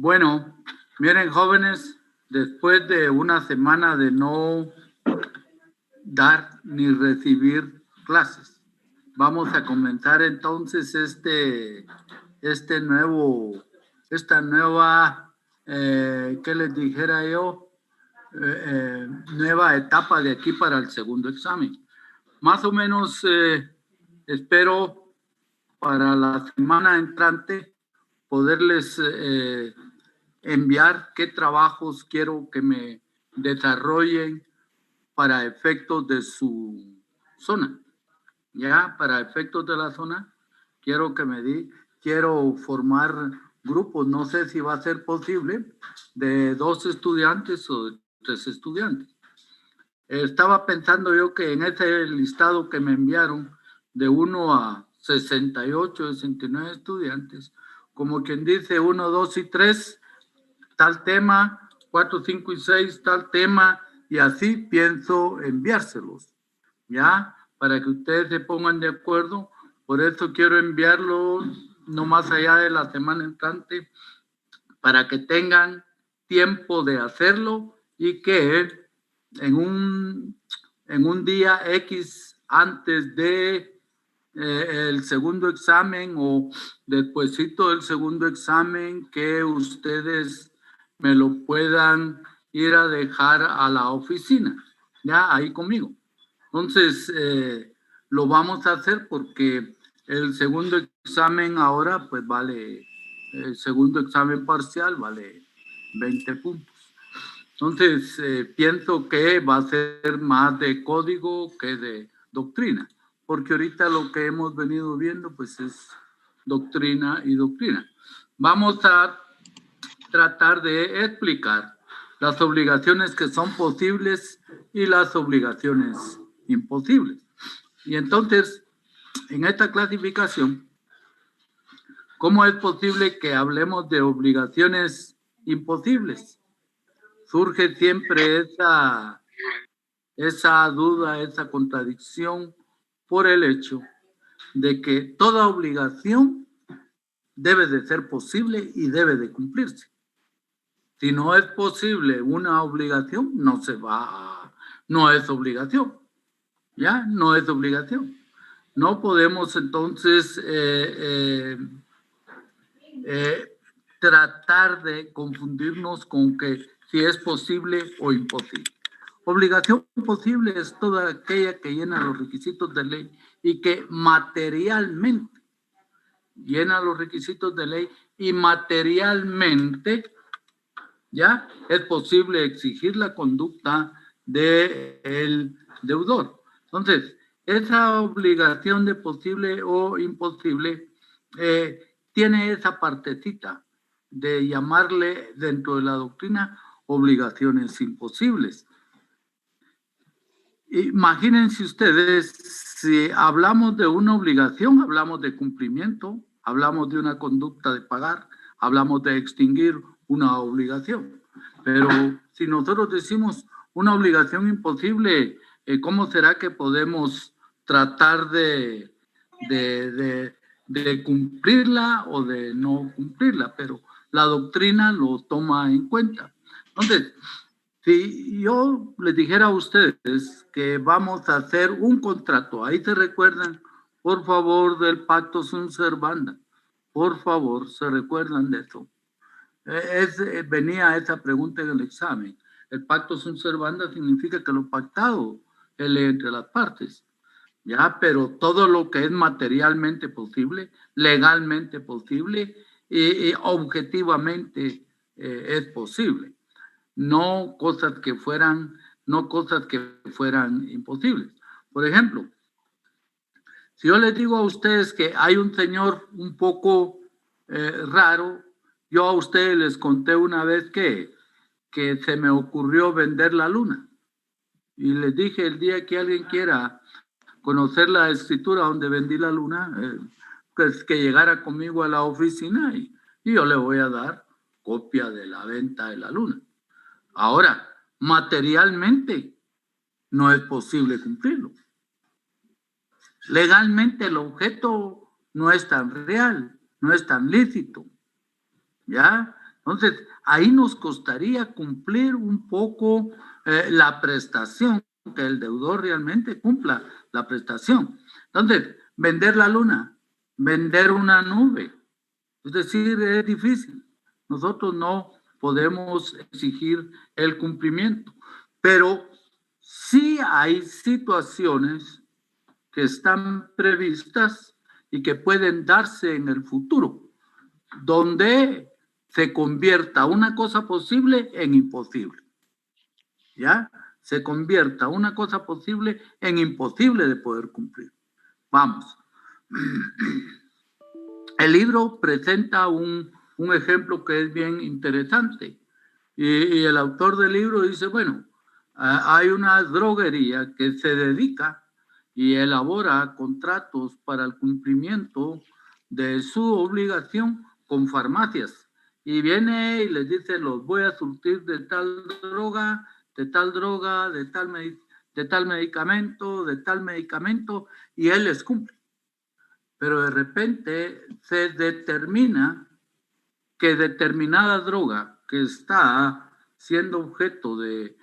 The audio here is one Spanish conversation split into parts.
Bueno, miren, jóvenes, después de una semana de no dar ni recibir clases, vamos a comenzar entonces esta nueva, ¿qué les dijera yo? Nueva etapa de aquí para el segundo examen. Más o menos espero para la semana entrante poderles enviar qué trabajos quiero que me desarrollen para efectos de su zona. Ya, para efectos de la zona, quiero formar grupos, no sé si va a ser posible, de 2 estudiantes o de 3 estudiantes. Estaba pensando yo que en ese listado que me enviaron de 1 a 68, 69 estudiantes, como quien dice 1, 2 y 3, tal tema, 4, 5 y 6, tal tema, y así pienso enviárselos, ¿ya? Para que ustedes se pongan de acuerdo. Por eso quiero enviarlo no más allá de la semana entrante, para que tengan tiempo de hacerlo y que en un día X antes de el segundo examen o despuesito del segundo examen, que ustedes me lo puedan ir a dejar a la oficina, ya ahí conmigo. Entonces, lo vamos a hacer porque el segundo examen ahora, pues vale, el segundo examen parcial vale 20 puntos. Entonces, pienso que va a ser más de código que de doctrina, porque ahorita lo que hemos venido viendo, pues es doctrina y doctrina. Vamos a tratar de explicar las obligaciones que son posibles y las obligaciones imposibles. Y entonces, en esta clasificación, ¿cómo es posible que hablemos de obligaciones imposibles? Surge siempre esa duda, esa contradicción por el hecho de que toda obligación debe de ser posible y debe de cumplirse. Si no es posible una obligación, no es obligación, ¿ya? No es obligación. No podemos entonces tratar de confundirnos con que si es posible o imposible. Obligación posible es toda aquella que llena los requisitos de ley y que materialmente llena los requisitos de ley y materialmente ya es posible exigir la conducta del deudor. Entonces, esa obligación de posible o imposible tiene esa partecita de llamarle dentro de la doctrina obligaciones imposibles. Imagínense ustedes, si hablamos de una obligación, hablamos de cumplimiento, hablamos de una conducta de pagar, hablamos de extinguir una obligación. Pero si nosotros decimos una obligación imposible, ¿cómo será que podemos tratar de cumplirla o de no cumplirla? Pero la doctrina lo toma en cuenta. Entonces, si yo les dijera a ustedes que vamos a hacer un contrato, ahí se recuerdan, por favor, del pacto sunt servanda, por favor, se recuerdan de eso. Venía esa pregunta en el examen. El pacto sunt servanda significa que lo pactado es ley entre las partes, ya, pero todo lo que es materialmente posible, legalmente posible y objetivamente es posible. No cosas que fueran imposibles. Por ejemplo, si yo les digo a ustedes que hay un señor un poco raro, yo a ustedes les conté una vez que se me ocurrió vender la luna. Y les dije, el día que alguien quiera conocer la escritura donde vendí la luna, pues que llegara conmigo a la oficina y yo le voy a dar copia de la venta de la luna. Ahora, materialmente no es posible cumplirlo. Legalmente el objeto no es tan real, no es tan lícito, ¿ya? Entonces, ahí nos costaría cumplir un poco la prestación, que el deudor realmente cumpla la prestación. Entonces, vender la luna, vender una nube, es decir, es difícil. Nosotros no podemos exigir el cumplimiento, pero sí hay situaciones que están previstas y que pueden darse en el futuro, donde se convierta una cosa posible en imposible. ¿Ya? Se convierta una cosa posible en imposible de poder cumplir. Vamos. El libro presenta un ejemplo que es bien interesante. Y el autor del libro dice, bueno, hay una droguería que se dedica y elabora contratos para el cumplimiento de su obligación con farmacias. Y viene y les dice, los voy a surtir de tal droga, de tal droga, de tal medicamento, y él les cumple. Pero de repente se determina que determinada droga que está siendo objeto de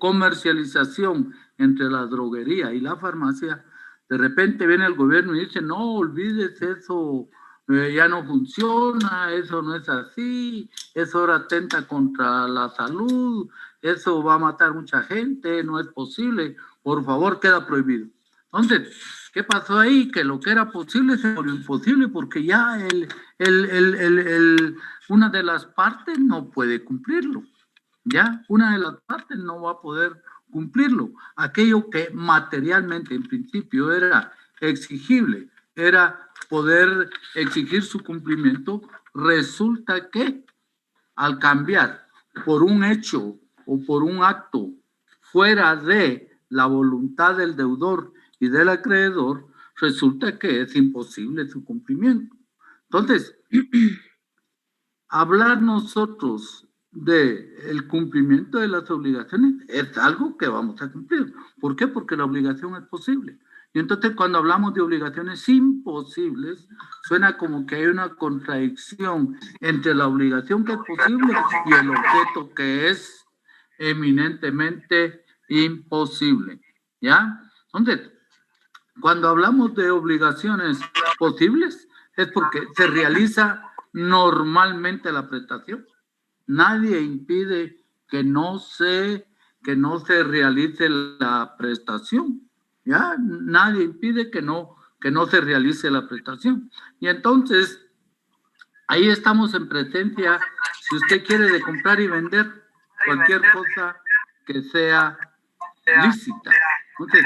comercialización entre la droguería y la farmacia, de repente viene el gobierno y dice, no, olvídese eso, ya no funciona, eso no es así, eso ahora atenta contra la salud, eso va a matar mucha gente, no es posible, por favor, queda prohibido. Entonces, ¿qué pasó ahí? Que lo que era posible se volvió imposible porque ya una de las partes no puede cumplirlo. Ya, una de las partes no va a poder cumplirlo. Aquello que materialmente en principio era exigible, era poder exigir su cumplimiento, resulta que al cambiar por un hecho o por un acto fuera de la voluntad del deudor y del acreedor, resulta que es imposible su cumplimiento. Entonces, hablar nosotros de el cumplimiento de las obligaciones es algo que vamos a cumplir. ¿Por qué? Porque la obligación es posible. Y entonces cuando hablamos de obligaciones imposibles, suena como que hay una contradicción entre la obligación que es posible y el objeto que es eminentemente imposible. ¿Ya? Entonces, cuando hablamos de obligaciones posibles, es porque se realiza normalmente la prestación. Nadie impide que no se realice la prestación. ¿Ya? Nadie impide que no se realice la prestación. Y entonces, ahí estamos en presencia, si usted quiere, de comprar y vender cualquier cosa que sea lícita. Entonces,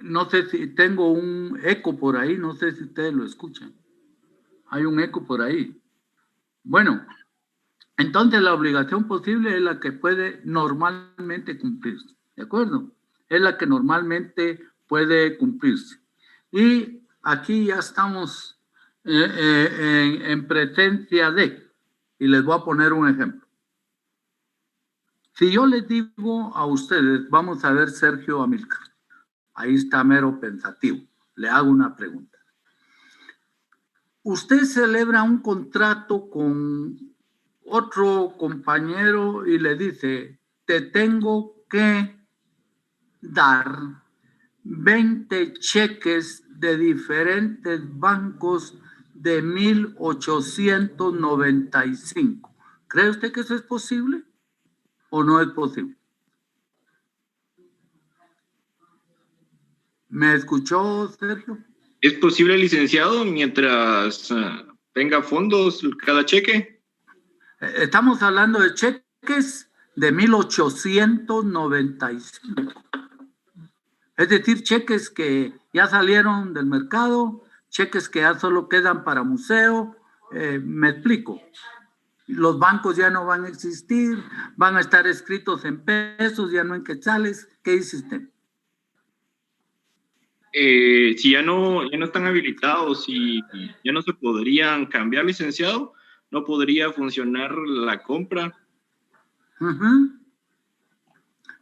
no sé si tengo un eco por ahí, no sé si ustedes lo escuchan. Hay un eco por ahí. Bueno, entonces la obligación posible es la que puede normalmente cumplirse, ¿de acuerdo? Es la que normalmente puede cumplirse. Y aquí ya estamos en presencia de, y les voy a poner un ejemplo. Si yo les digo a ustedes, vamos a ver Sergio Amílcar, ahí está mero pensativo, le hago una pregunta. Usted celebra un contrato con otro compañero y le dice, te tengo que dar 20 cheques de diferentes bancos de 1895. ¿Cree usted que eso es posible o no es posible? ¿Me escuchó, Sergio? ¿Es posible, licenciado, mientras tenga fondos cada cheque? Estamos hablando de cheques de 1895. Es decir, cheques que ya salieron del mercado, cheques que ya solo quedan para museo. Me explico. Los bancos ya no van a existir, van a estar escritos en pesos, ya no en quetzales. ¿Qué dice usted? Si ya no están habilitados y ya no se podrían cambiar, licenciado, no podría funcionar la compra.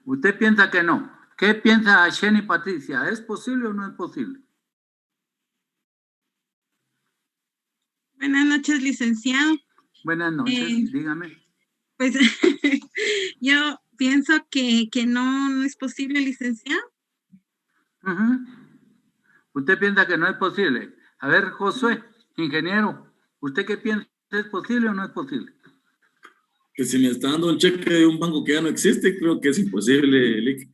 Usted piensa que no. ¿Qué piensa Sheni Patricia? ¿Es posible o no es posible? Buenas noches, licenciado. Buenas noches, dígame. Pues yo pienso que no es posible, licenciado. ¿Usted piensa que no es posible? A ver, Josué, ingeniero, ¿usted qué piensa? ¿Es posible o no es posible? Que si me está dando un cheque de un banco que ya no existe, creo que es imposible, Lick.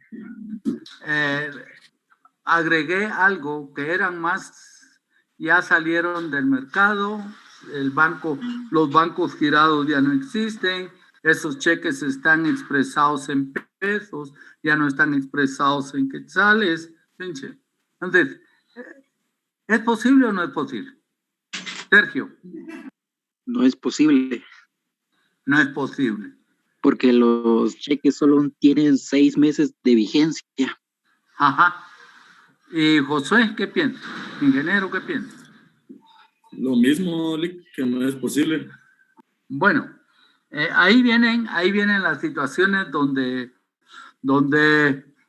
Agregué algo que eran más, ya salieron del mercado, los bancos girados ya no existen, esos cheques están expresados en pesos, ya no están expresados en quetzales. Entonces, ¿es posible o no es posible? Sergio. No es posible. No es posible. Porque los cheques solo tienen 6 meses de vigencia. Ajá. ¿Y Josué qué piensa? Ingeniero, ¿qué piensa? Lo mismo, Lick, que no es posible. Bueno, ahí vienen las situaciones donde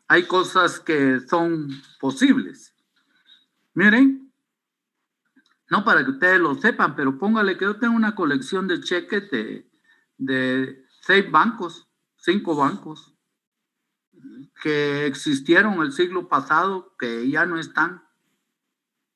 hay cosas que son posibles. Miren, no para que ustedes lo sepan, pero póngale que yo tengo una colección de cheques de 6 bancos, 5 bancos, que existieron el siglo pasado, que ya no están.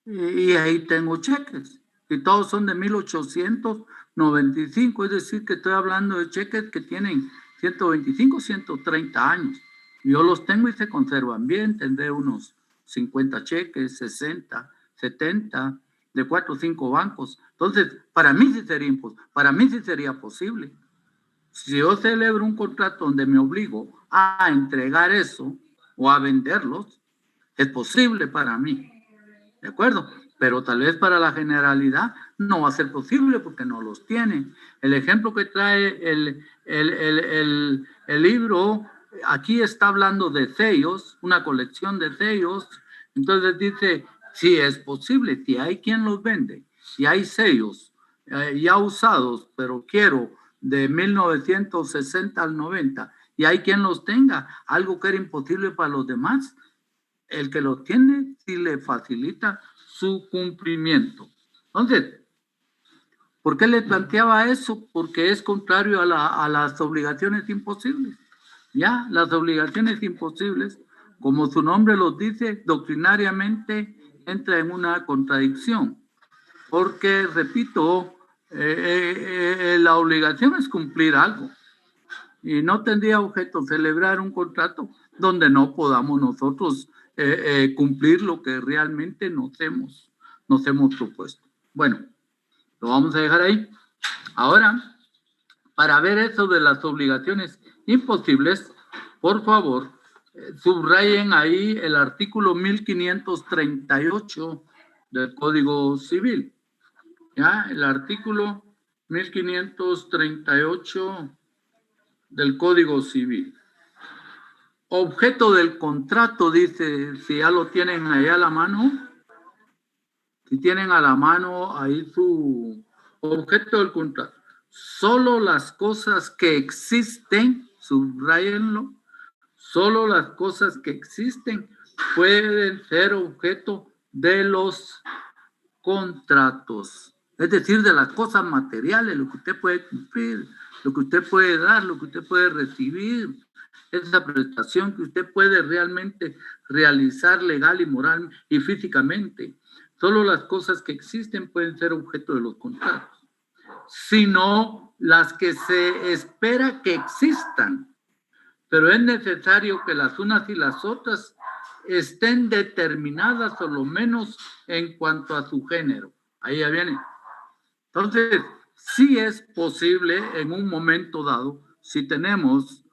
Y ahí tengo cheques. Y todos son de 1895, es decir, que estoy hablando de cheques que tienen 125, 130 años. Yo los tengo y se conservan bien, tendré unos 50 cheques, 60, 70, de 4 o 5 bancos. Entonces, para mí sí sería posible. Si yo celebro un contrato donde me obligo a entregar eso o a venderlos, es posible para mí. ¿De acuerdo? Pero tal vez para la generalidad no va a ser posible porque no los tienen. El ejemplo que trae el libro, aquí está hablando de sellos, una colección de sellos. Entonces dice, sí es posible, si hay quien los vende, si hay sellos ya usados, pero quiero de 1960 al 90, y hay quien los tenga, algo que era imposible para los demás, el que lo tiene sí le facilita su cumplimiento. Entonces, ¿por qué le planteaba eso? Porque es contrario a las obligaciones imposibles. Ya, las obligaciones imposibles, como su nombre los dice, doctrinariamente entra en una contradicción. Porque, repito, la obligación es cumplir algo. Y no tendría objeto celebrar un contrato donde no podamos nosotros cumplir lo que realmente nos hemos propuesto. Bueno, lo vamos a dejar ahí. Ahora, para ver eso de las obligaciones imposibles, por favor, subrayen ahí el artículo 1538 del Código Civil. ¿Ya? El artículo 1538 del Código Civil. Objeto del contrato, dice, si ya lo tienen ahí a la mano, si tienen a la mano ahí su objeto del contrato. Solo las cosas que existen, subrayenlo, solo las cosas que existen pueden ser objeto de los contratos. Es decir, de las cosas materiales, lo que usted puede cumplir, lo que usted puede dar, lo que usted puede recibir, esa prestación que usted puede realmente realizar legal y moral y físicamente. Solo las cosas que existen pueden ser objeto de los contratos, sino las que se espera que existan. Pero es necesario que las unas y las otras estén determinadas, por lo menos en cuanto a su género. Ahí ya viene. Entonces, sí es posible en un momento dado, si tenemos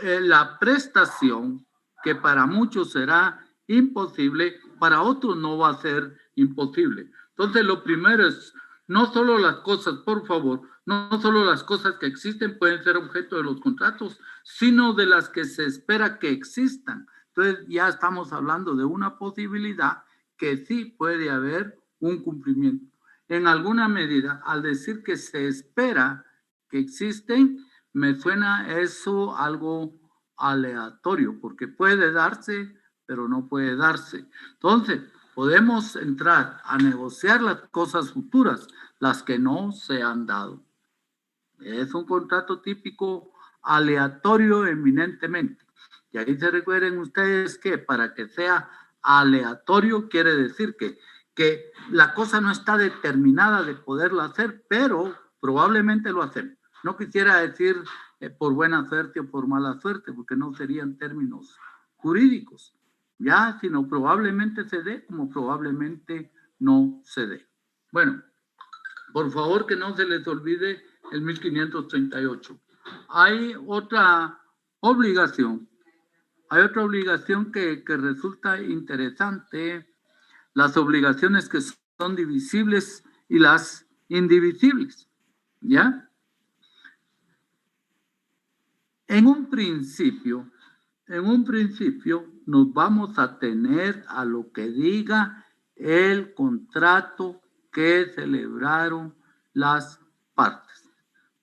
la prestación, que para muchos será imposible, para otros no va a ser imposible. Entonces, lo primero es, no solo las cosas, por favor, no solo las cosas que existen pueden ser objeto de los contratos, sino de las que se espera que existan. Entonces, ya estamos hablando de una posibilidad que sí puede haber un cumplimiento. En alguna medida, al decir que se espera que existen, me suena eso algo aleatorio, porque puede darse, pero no puede darse. Entonces, podemos entrar a negociar las cosas futuras las que no se han dado. Es un contrato típico aleatorio eminentemente. Y ahí se recuerden ustedes que para que sea aleatorio quiere decir que la cosa no está determinada de poderlo hacer, pero probablemente lo hacemos. No quisiera decir por buena suerte o por mala suerte, porque no serían términos jurídicos, ya, sino probablemente se dé como probablemente no se dé. Bueno, por favor que no se les olvide el 1538. Hay otra obligación que resulta interesante, las obligaciones que son divisibles y las indivisibles, ¿ya? En un principio nos vamos a tener a lo que diga el contrato que celebraron las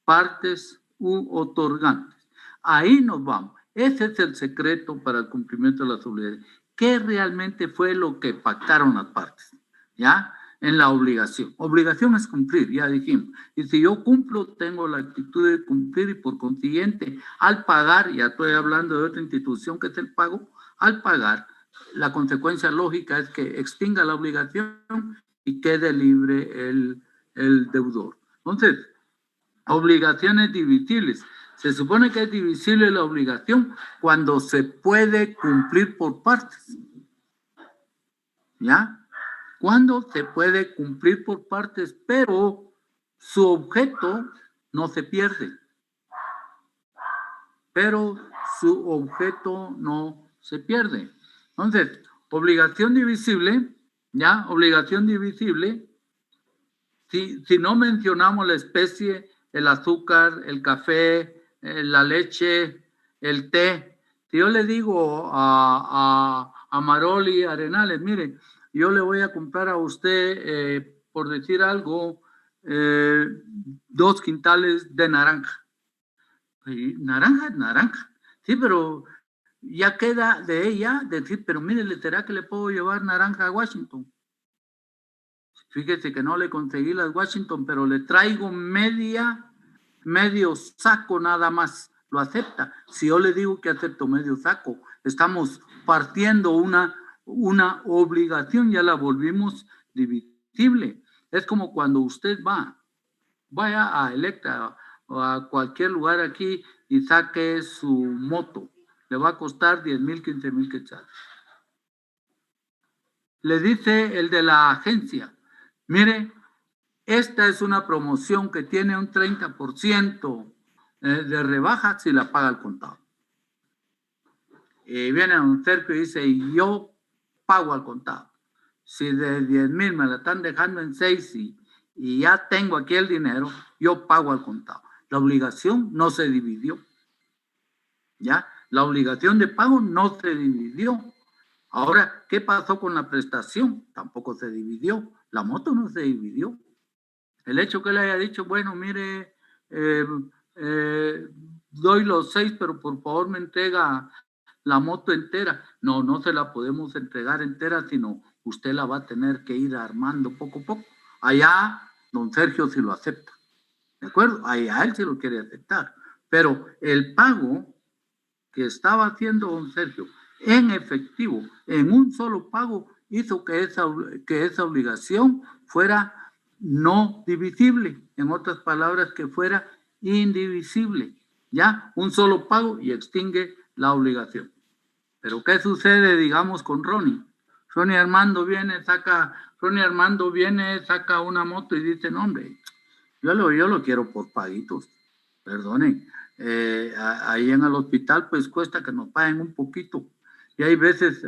partes u otorgantes. Ahí nos vamos. Ese es el secreto para el cumplimiento de las obligaciones. ¿Qué realmente fue lo que pactaron las partes? ¿Ya? En la obligación. Obligación es cumplir, ya dijimos. Y si yo cumplo, tengo la actitud de cumplir y por consiguiente, al pagar, ya estoy hablando de otra institución que es el pago, al pagar, la consecuencia lógica es que extinga la obligación y quede libre el deudor. Entonces, obligaciones divisibles. Se supone que es divisible la obligación cuando se puede cumplir por partes. ¿Ya? Cuando se puede cumplir por partes, pero su objeto no se pierde. Entonces, obligación divisible, ¿ya? Obligación divisible, si no mencionamos la especie, el azúcar, el café, la leche, el té, si yo le digo a Maroli Arenales, mire, yo le voy a comprar a usted, por decir algo, 2 quintales de naranja. Y naranja es naranja, sí, pero ya queda de ella decir, pero mire, ¿será que le puedo llevar naranja a Washington? Fíjese que no le conseguí las Washington, pero le traigo medio saco nada más. Lo acepta. Si yo le digo que acepto medio saco, estamos partiendo una obligación, ya la volvimos divisible. Es como cuando usted vaya a Electra o a cualquier lugar aquí y saque su moto. Le va a costar 10,000, 15,000 quetzales. Le dice el de la agencia, mire, esta es una promoción que tiene un 30% de rebaja si la paga al contado. Y viene un Sergio y dice, yo pago al contado. Si de 10,000 me la están dejando en 6 y ya tengo aquí el dinero, yo pago al contado. La obligación no se dividió. ¿Ya? La obligación de pago no se dividió. Ahora, ¿qué pasó con la prestación? Tampoco se dividió. La moto no se dividió. El hecho que le haya dicho, bueno, mire, doy los 6, pero por favor me entrega la moto entera. No se la podemos entregar entera, sino usted la va a tener que ir armando poco a poco. Allá, don Sergio sí lo acepta. ¿De acuerdo? Allá él sí lo quiere aceptar. Pero el pago que estaba haciendo don Sergio en efectivo, en un solo pago, hizo que esa obligación fuera no divisible, en otras palabras, que fuera indivisible, ya, un solo pago y extingue la obligación. Pero ¿qué sucede, digamos, con Ronnie? Ronnie Armando viene, saca una moto y dice, no, hombre, yo lo quiero por paguitos, perdone, ahí en el hospital pues cuesta que nos paguen un poquito, y hay veces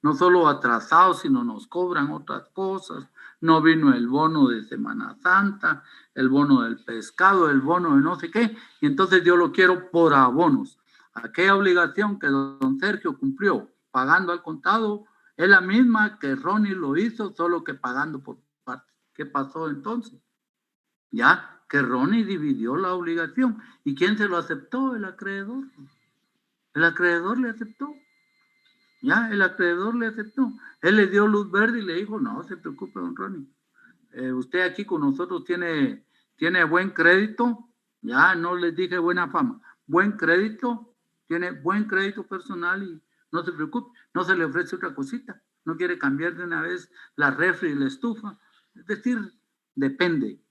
no solo atrasados, sino nos cobran otras cosas. No vino el bono de Semana Santa, el bono del pescado, el bono de no sé qué, y entonces yo lo quiero por abonos. Aquella obligación que don Sergio cumplió pagando al contado es la misma que Ronnie lo hizo, solo que pagando por parte. ¿Qué pasó entonces? Ya que Ronnie dividió la obligación. ¿Y quién se lo aceptó? El acreedor. El acreedor le aceptó. Ya, el acreedor le aceptó. Él le dio luz verde y le dijo, no se preocupe, don Ronnie. Usted aquí con nosotros tiene buen crédito, ya no les dije buena fama, buen crédito, tiene buen crédito personal y no se preocupe, no se le ofrece otra cosita, no quiere cambiar de una vez la refri y la estufa, es decir, depende.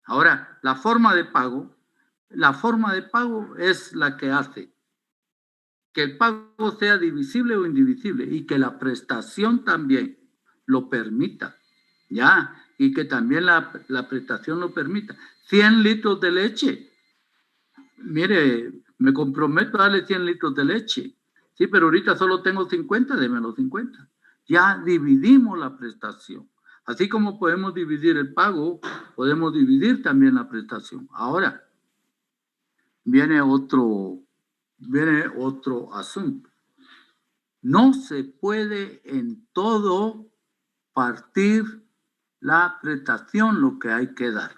Ahora, la forma de pago es la que hace que el pago sea divisible o indivisible y que la prestación también lo permita, ¿ya? Y que también la prestación lo permita. 100 litros de leche. Mire, me comprometo a darle 100 litros de leche. Sí, pero ahorita solo tengo 50, deme los 50. Ya dividimos la prestación. Así como podemos dividir el pago, podemos dividir también la prestación. Ahora, viene otro asunto. No se puede en todo partir la prestación, lo que hay que dar.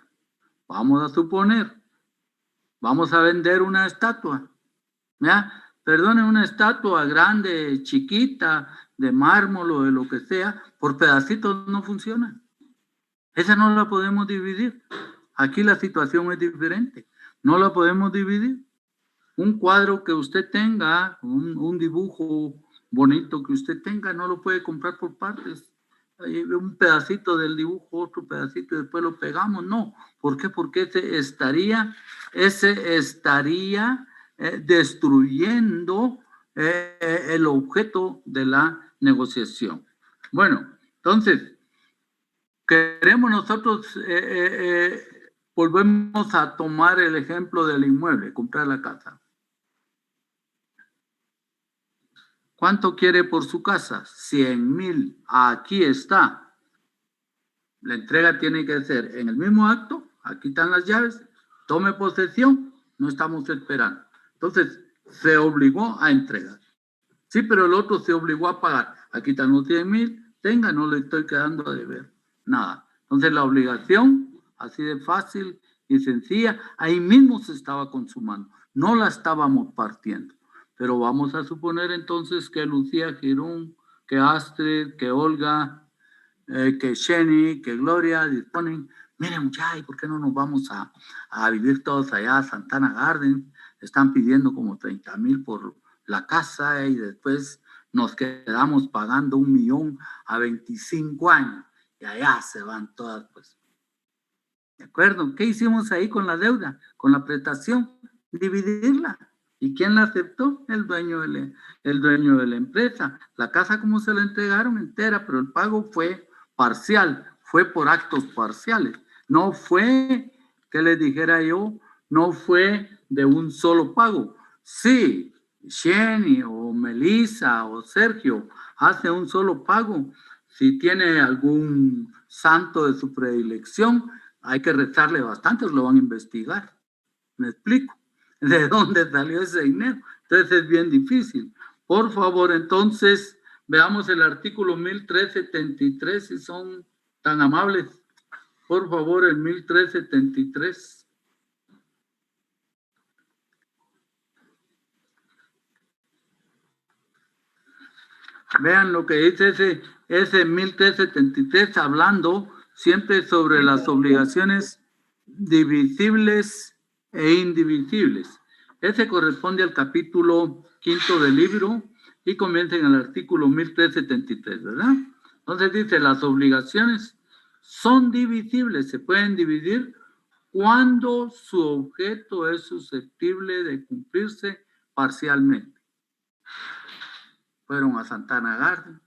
Vamos a suponer, vamos a vender una estatua, ¿ya? Perdone, una estatua grande, chiquita, de mármol o de lo que sea, por pedacitos no funciona. Esa no la podemos dividir. Aquí la situación es diferente. No la podemos dividir. Un cuadro que usted tenga, un dibujo bonito que usted tenga, no lo puede comprar por partes. Un pedacito del dibujo, otro pedacito, y después lo pegamos. No. ¿Por qué? Porque ese estaría destruyendo el objeto de la negociación. Bueno, entonces, queremos nosotros, volvemos a tomar el ejemplo del inmueble, comprar la casa. ¿Cuánto quiere por su casa? 100,000. Aquí está. La entrega tiene que ser en el mismo acto. Aquí están las llaves. Tome posesión. No estamos esperando. Entonces, se obligó a entregar. Sí, pero el otro se obligó a pagar. Aquí están los 100,000. Tenga, no le estoy quedando a deber nada. Entonces, la obligación, así de fácil y sencilla, ahí mismo se estaba consumando. No la estábamos partiendo. Pero vamos a suponer entonces que Lucía Girón, que Astrid, que Olga, que Jenny, que Gloria disponen, miren muchachos, ¿por qué no nos vamos a vivir todos allá a Santana Garden? Están pidiendo como 30,000 por la casa y después nos quedamos pagando 1,000,000 a 25 años y allá se van todas, pues. ¿De acuerdo? ¿Qué hicimos ahí con la deuda, con la prestación? Dividirla. ¿Y quién la aceptó? El dueño de la empresa. La casa, como se la entregaron entera, pero el pago fue parcial, fue por actos parciales. No fue, que les dijera yo, no fue de un solo pago. Sí, Jenny o Melissa o Sergio hace un solo pago. Si tiene algún santo de su predilección, hay que rezarle bastante, lo van a investigar. ¿Me explico? ¿De dónde salió ese dinero? Entonces es bien difícil. Por favor, entonces, veamos el artículo 1373, si son tan amables. Por favor, el 1373. Vean lo que dice ese 1373, hablando siempre sobre las obligaciones divisibles e indivisibles. Ese corresponde al capítulo 5 del libro y comienza en el artículo 1373, ¿verdad? Entonces dice, las obligaciones son divisibles, se pueden dividir cuando su objeto es susceptible de cumplirse parcialmente. Fueron a Santana Garden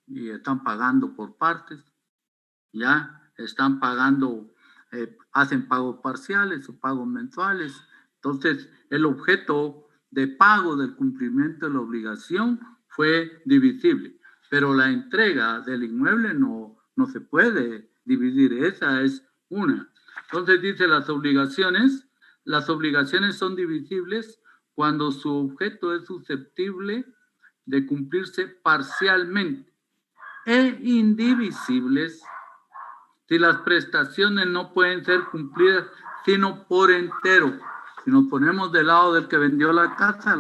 y están pagando por partes, ya están pagando, hacen pagos parciales o pagos mensuales. Entonces, el objeto de pago del cumplimiento de la obligación fue divisible, pero la entrega del inmueble no se puede dividir, esa es una. Entonces dice, las obligaciones son divisibles cuando su objeto es susceptible de cumplirse parcialmente e indivisibles si las prestaciones no pueden ser cumplidas sino por entero. Si nos ponemos del lado del que vendió la casa,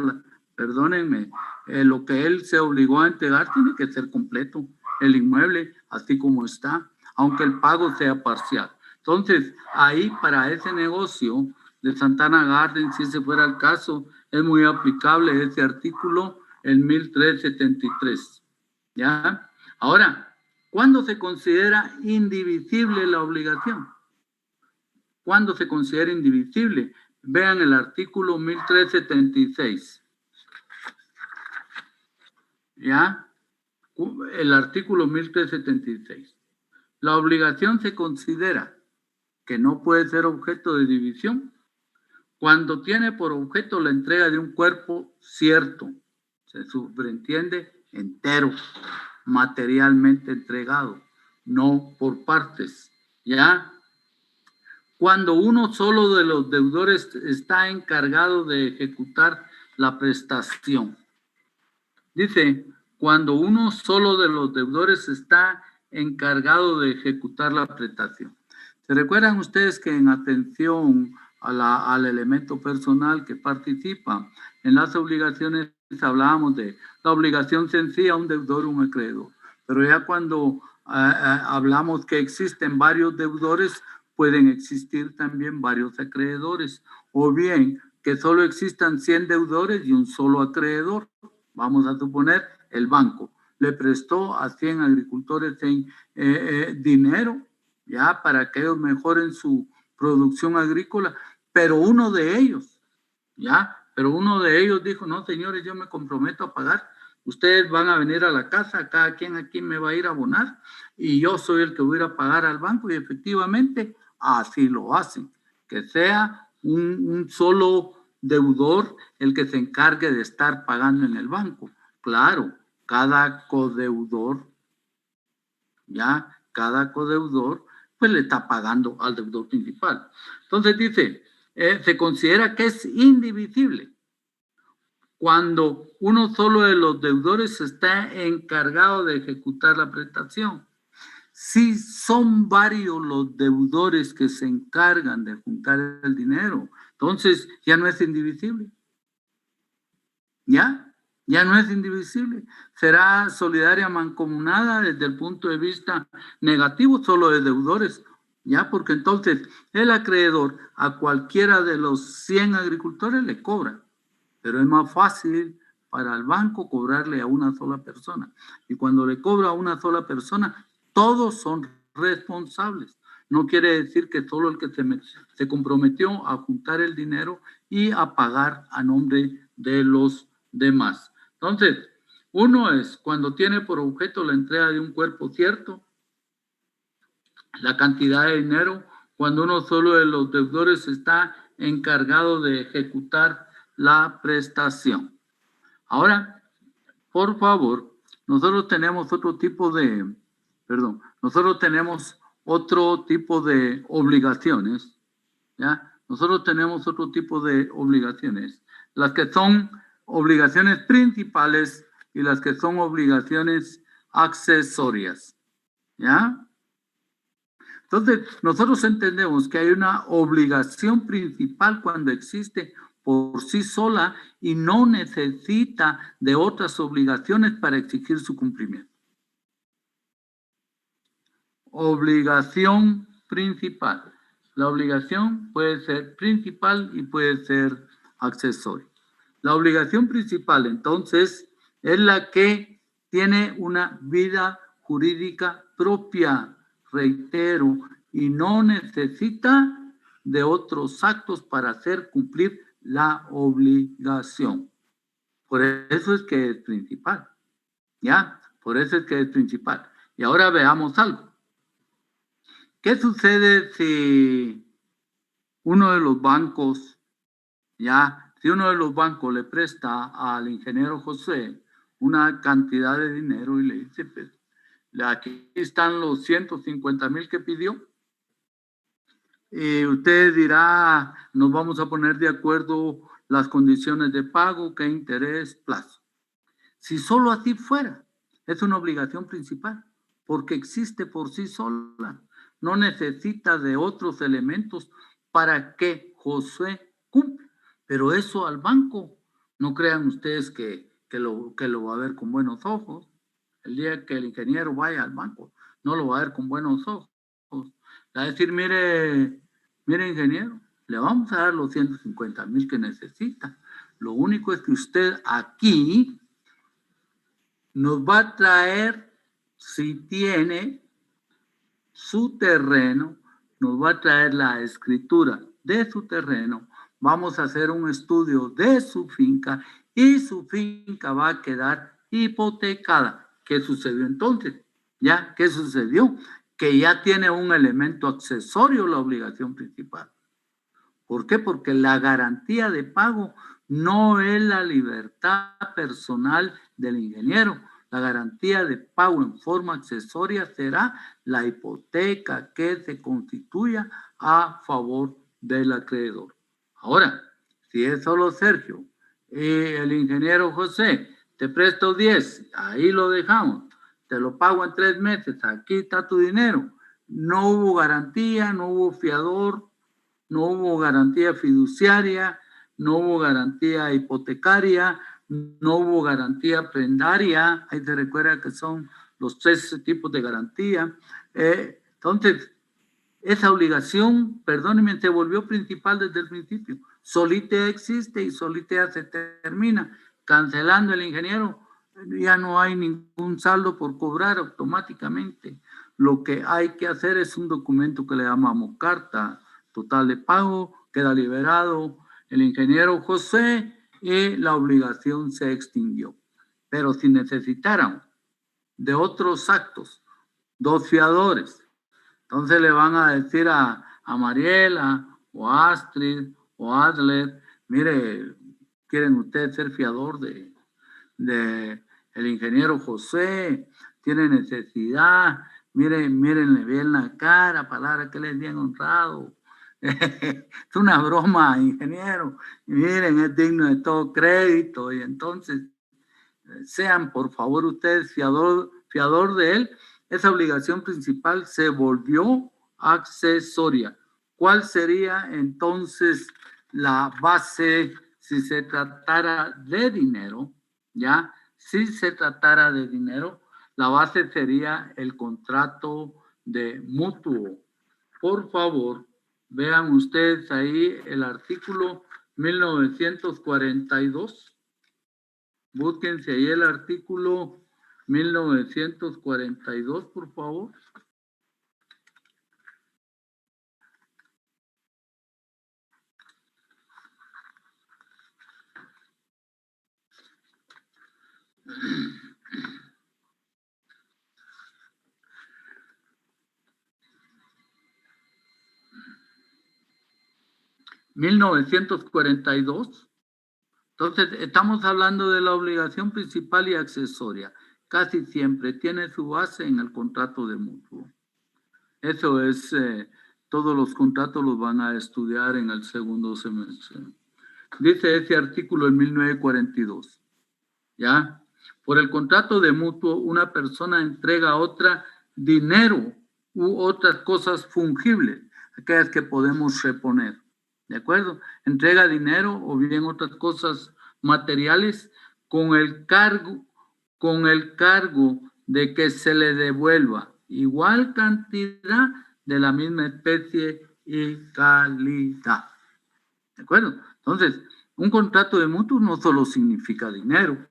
perdónenme, lo que él se obligó a entregar tiene que ser completo, el inmueble, así como está. aunque el pago sea parcial. Entonces, ahí para ese negocio de Santana Garden, si ese fuera el caso, es muy aplicable ese artículo, el 1373. ¿Ya? Ahora, ¿cuándo se considera indivisible la obligación? ¿Cuándo se considera indivisible? Vean el artículo 1376. ¿Ya? El artículo 1376. La obligación se considera que no puede ser objeto de división cuando tiene por objeto la entrega de un cuerpo cierto, se sobreentiende entero, materialmente entregado, no por partes, ¿ya? Cuando uno solo de los deudores está encargado de ejecutar la prestación. Dice, cuando uno solo de los deudores está encargado de ejecutar la prestación. ¿Se recuerdan ustedes que en atención al elemento personal que participa en las obligaciones hablábamos de la obligación sencilla, un deudor, un acreedor? Pero ya cuando hablamos que existen varios deudores, pueden existir también varios acreedores, o bien que solo existan 100 deudores y un solo acreedor. Vamos a suponer el banco le prestó a 100 agricultores en dinero, ya, para que ellos mejoren su producción agrícola, pero uno de ellos dijo, no, señores, yo me comprometo a pagar, ustedes van a venir a la casa, cada quien aquí me va a ir a abonar, y yo soy el que voy a ir a pagar al banco, y efectivamente, así lo hacen, que sea un solo deudor el que se encargue de estar pagando en el banco. Claro, cada codeudor, pues le está pagando al deudor principal. Entonces dice, se considera que es indivisible cuando uno solo de los deudores está encargado de ejecutar la prestación. Si son varios los deudores que se encargan de juntar el dinero, entonces ya no es indivisible. Ya no es indivisible. Será solidaria mancomunada desde el punto de vista negativo, solo de deudores, ya, porque entonces el acreedor a cualquiera de los 100 agricultores le cobra, pero es más fácil para el banco cobrarle a una sola persona. Y cuando le cobra a una sola persona, todos son responsables. No quiere decir que solo el que se comprometió a juntar el dinero y a pagar a nombre de los demás. Entonces, uno es cuando tiene por objeto la entrega de un cuerpo cierto, la cantidad de dinero, cuando uno solo de los deudores está encargado de ejecutar la prestación. Ahora, por favor, nosotros tenemos otro tipo de obligaciones, ¿ya? Nosotros tenemos otro tipo de obligaciones, las que son obligaciones principales y las que son obligaciones accesorias, ¿ya? Entonces, nosotros entendemos que hay una obligación principal cuando existe por sí sola y no necesita de otras obligaciones para exigir su cumplimiento. Obligación principal. La obligación puede ser principal y puede ser accesoria. La obligación principal, entonces, es la que tiene una vida jurídica propia, reitero, y no necesita de otros actos para hacer cumplir la obligación. Por eso es que es principal, ¿ya? Por eso es que es principal. Y ahora veamos algo. ¿Qué sucede si uno de los bancos, si uno de los bancos le presta al ingeniero José una cantidad de dinero y le dice, pues, aquí están los 150,000 que pidió? Y usted dirá, nos vamos a poner de acuerdo las condiciones de pago, qué interés, plazo. Si solo así fuera, es una obligación principal, porque existe por sí sola. No necesita de otros elementos para que José cumpla. Pero eso al banco, no crean ustedes que lo va a ver con buenos ojos. El día que el ingeniero vaya al banco, no lo va a ver con buenos ojos. Le va a decir, mire, ingeniero, le vamos a dar los 150,000 que necesita. Lo único es que usted aquí nos va a traer, si tiene su terreno, nos va a traer la escritura de su terreno, vamos a hacer un estudio de su finca y su finca va a quedar hipotecada. ¿Qué sucedió entonces? ¿Ya? ¿Qué sucedió? Que ya tiene un elemento accesorio la obligación principal. ¿Por qué? Porque la garantía de pago no es la libertad personal del ingeniero. La garantía de pago en forma accesoria será la hipoteca que se constituya a favor del acreedor. Ahora, si es solo Sergio y el ingeniero José, te presto 10, ahí lo dejamos, te lo pago en 3 meses, aquí está tu dinero. No hubo garantía, no hubo fiador, no hubo garantía fiduciaria, no hubo garantía hipotecaria, no hubo garantía prendaria. Ahí se recuerda que son los 3 tipos de garantía. Entonces, esa obligación, perdónenme, se volvió principal desde el principio. Solite existe y solite se termina. Cancelando el ingeniero, ya no hay ningún saldo por cobrar automáticamente. Lo que hay que hacer es un documento que le llamamos carta total de pago, queda liberado el ingeniero José y la obligación se extinguió. Pero si necesitaran de otros actos, 2 fiadores, entonces le van a decir a Mariela o a Astrid o a Adler, mire, ¿quieren ustedes ser fiador de el ingeniero José? Tiene necesidad, mírenle bien la cara, palabra que les bien honrado. Es una broma, ingeniero. Miren, es digno de todo crédito. Y entonces, sean por favor ustedes fiador de él. Esa obligación principal se volvió accesoria. ¿Cuál sería entonces la base si se tratara de dinero? ¿Ya? Si se tratara de dinero, la base sería el contrato de mutuo. Por favor, vean ustedes ahí el artículo 1942. Búsquense ahí el artículo 1942, por favor. ¿1942? Entonces, estamos hablando de la obligación principal y accesoria. Casi siempre tiene su base en el contrato de mutuo. Eso es, todos los contratos los van a estudiar en el segundo semestre. Dice ese artículo en 1942, ¿ya? Por el contrato de mutuo, una persona entrega a otra dinero u otras cosas fungibles, aquellas que podemos reponer. ¿De acuerdo? Entrega dinero o bien otras cosas materiales con el cargo de que se le devuelva igual cantidad de la misma especie y calidad. ¿De acuerdo? Entonces, un contrato de mutuo no solo significa dinero,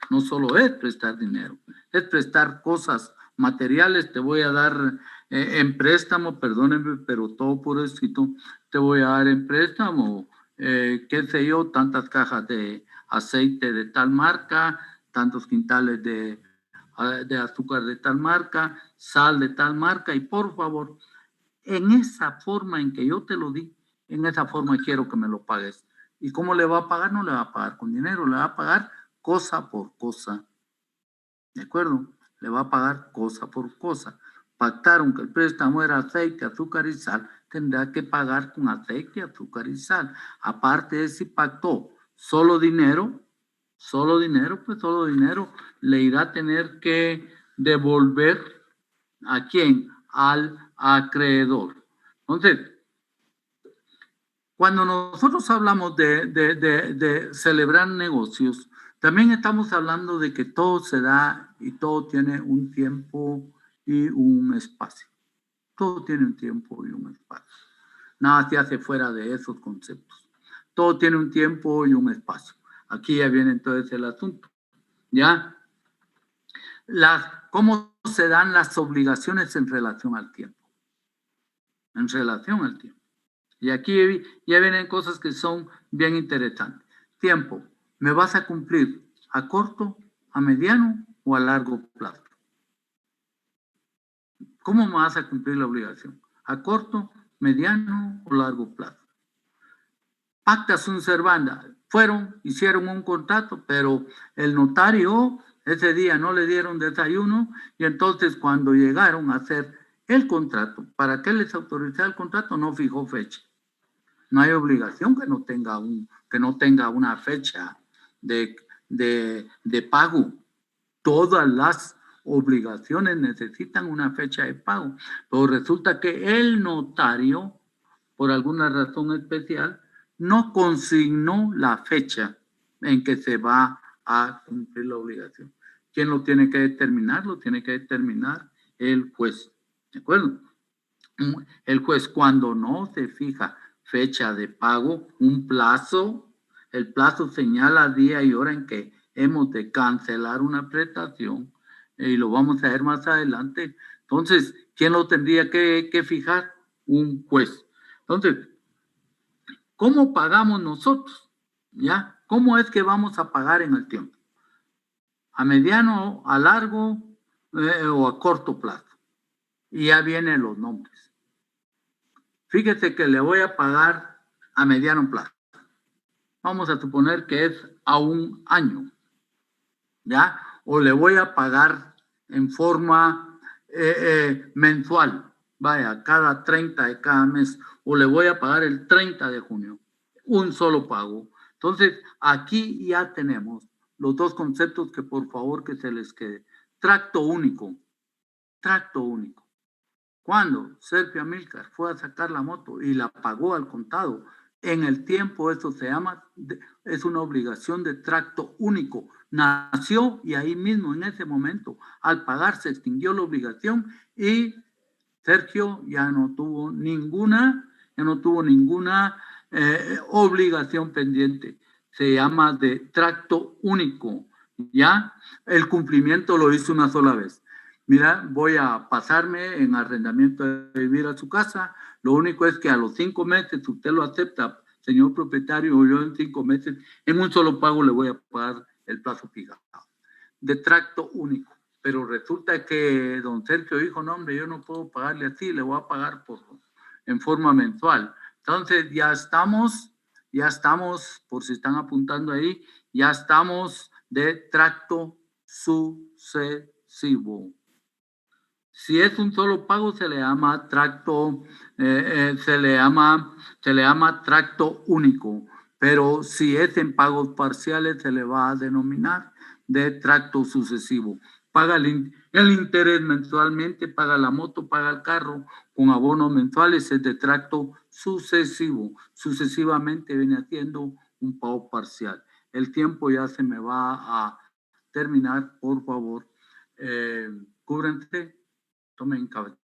no solo es prestar dinero, es prestar cosas materiales. Te voy a dar en préstamo, perdónenme, pero todo por escrito, te voy a dar en préstamo, qué sé yo, tantas cajas de aceite de tal marca, tantos quintales de azúcar de tal marca, sal de tal marca, y por favor, en esa forma en que yo te lo di, en esa forma quiero que me lo pagues. ¿Y cómo le va a pagar? No le va a pagar con dinero, le va a pagar cosa por cosa. ¿De acuerdo? Le va a pagar cosa por cosa. Pactaron que el préstamo era aceite, azúcar y sal, tendrá que pagar con aceite, azúcar y sal. Aparte de si pactó solo dinero, pues solo dinero le irá a tener que devolver ¿a quién? Al acreedor. Entonces, cuando nosotros hablamos de celebrar negocios, también estamos hablando de que todo se da y todo tiene un tiempo y un espacio. Todo tiene un tiempo y un espacio. Nada se hace fuera de esos conceptos. Todo tiene un tiempo y un espacio. Aquí ya viene entonces el asunto. ¿Ya? ¿Cómo se dan las obligaciones en relación al tiempo? En relación al tiempo. Y aquí ya vienen cosas que son bien interesantes. Tiempo. ¿Me vas a cumplir a corto, a mediano o a largo plazo? ¿Cómo me vas a cumplir la obligación? ¿A corto, mediano o largo plazo? Pacta sunt servanda. Hicieron un contrato, pero el notario ese día no le dieron desayuno y entonces cuando llegaron a hacer el contrato, ¿para qué les autorizaba el contrato? No fijó fecha. No hay obligación que no tenga una fecha de pago. Todas las obligaciones necesitan una fecha de pago. Pero resulta que el notario, por alguna razón especial, no consignó la fecha en que se va a cumplir la obligación. ¿Quién lo tiene que determinar? Lo tiene que determinar el juez. ¿De acuerdo? El juez, cuando no se fija fecha de pago, un plazo, el plazo señala día y hora en que hemos de cancelar una prestación y lo vamos a ver más adelante. Entonces, ¿quién lo tendría que fijar? Un juez. Entonces, ¿cómo pagamos nosotros? ¿Ya? ¿Cómo es que vamos a pagar en el tiempo? ¿A mediano, a largo o a corto plazo? Y ya vienen los nombres. Fíjese que le voy a pagar a mediano plazo. Vamos a suponer que es a un año, ¿ya? O le voy a pagar en forma mensual, vaya, cada 30 de cada mes, o le voy a pagar el 30 de junio, un solo pago. Entonces, aquí ya tenemos los dos conceptos que por favor que se les quede. Tracto único, tracto único. Cuando Sergio Amílcar fue a sacar la moto y la pagó al contado, en el tiempo eso se llama, es una obligación de tracto único. Nació y ahí mismo en ese momento, al pagar se extinguió la obligación y Sergio ya no tuvo ninguna obligación pendiente. Se llama de tracto único, ¿ya? El cumplimiento lo hizo una sola vez. Mira, voy a pasarme en arrendamiento de vivir a su casa. Lo único es que a los 5 meses usted lo acepta, señor propietario, o yo en 5 meses, en un solo pago le voy a pagar el plazo fijado. De tracto único. Pero resulta que don Sergio dijo, no, hombre, yo no puedo pagarle así, le voy a pagar en forma mensual. Entonces ya estamos, por si están apuntando ahí, ya estamos de tracto sucesivo. Si es un solo pago se le llama tracto, se le llama tracto único, pero si es en pagos parciales se le va a denominar de tracto sucesivo. Paga el interés mensualmente, paga la moto, paga el carro con abonos mensuales, es de tracto sucesivo. Sucesivamente viene haciendo un pago parcial. El tiempo ya se me va a terminar, por favor. Cúbrense. Tomen cabeza.